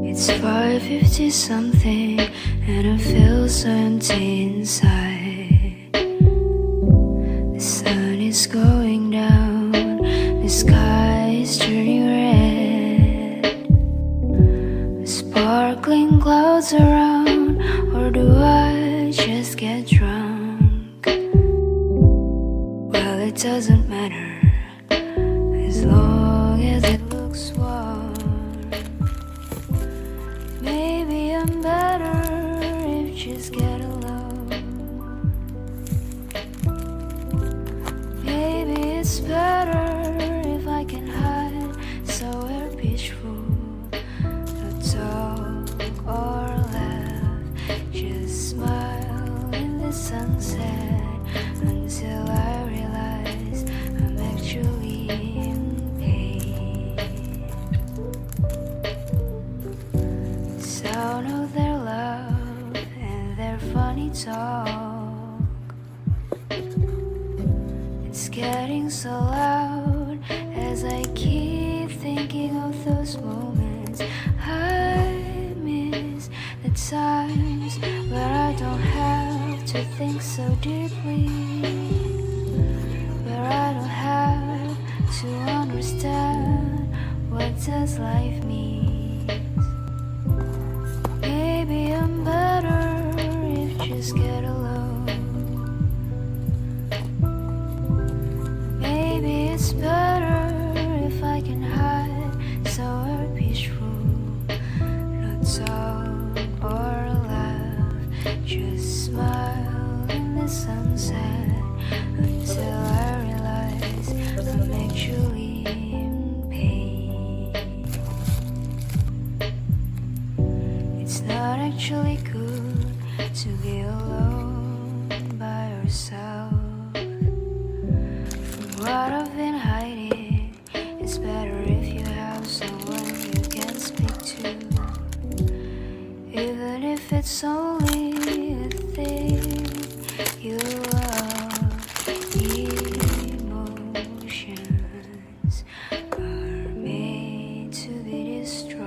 It's 5:50 something and I feel so empty inside. The sun is going down, the sky is turning red. The sparkling clouds around, or do I just get drunk? Well, it doesn't matter as long as it looks warm. Maybe I'm better if just get alone. Maybe it's better if I can hide somewhere peaceful. No talk or laugh, just smile in the sunset until I realize I'm actually in pain. Sound of their love and their funny talk, it's getting so loud as I keep thinking of those moments I miss, the times where I don't have to think so deeply, where I don't have to understand what does life mean. Maybe I'm better if just get alone. Maybe it's better if I can hide somewhere peaceful. No talk or laugh, just smile in the sunset until I realize I'm actually in pain. It's not actually good to be alone by yourself. From what I've been hiding, it's better if you have someone you can speak to, even if it's only a thing you love. Emotions are made to be destroyed.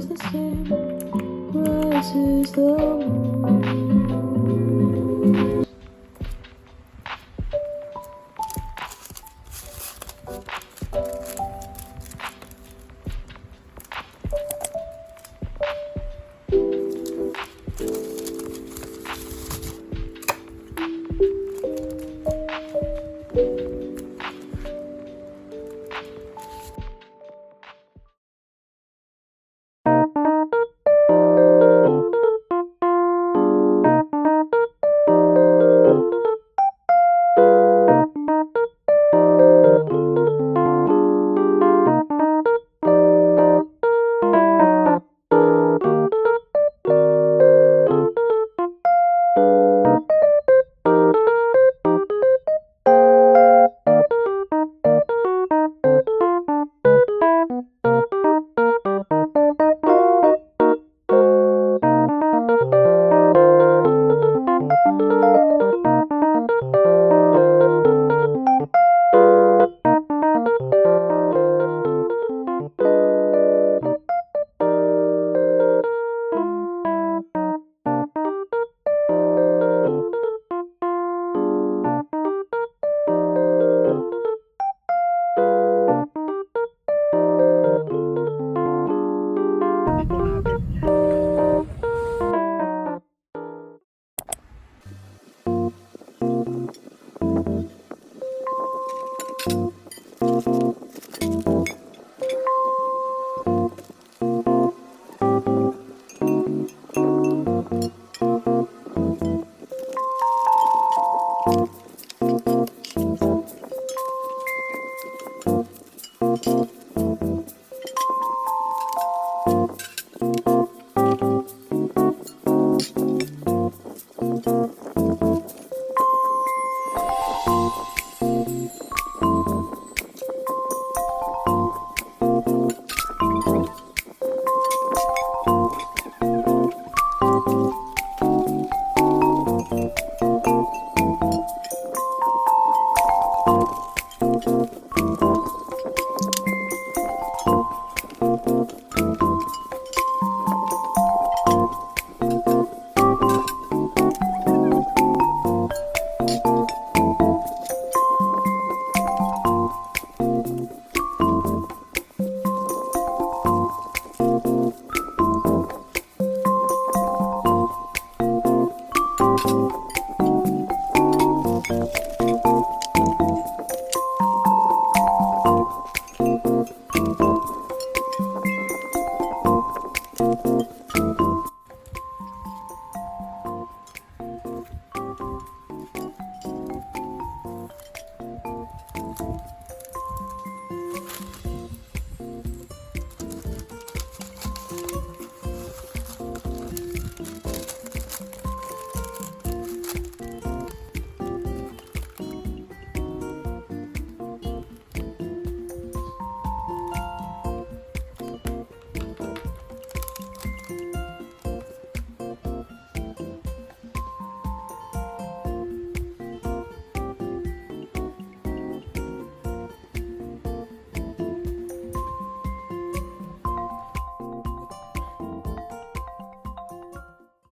as the sun rises the moon.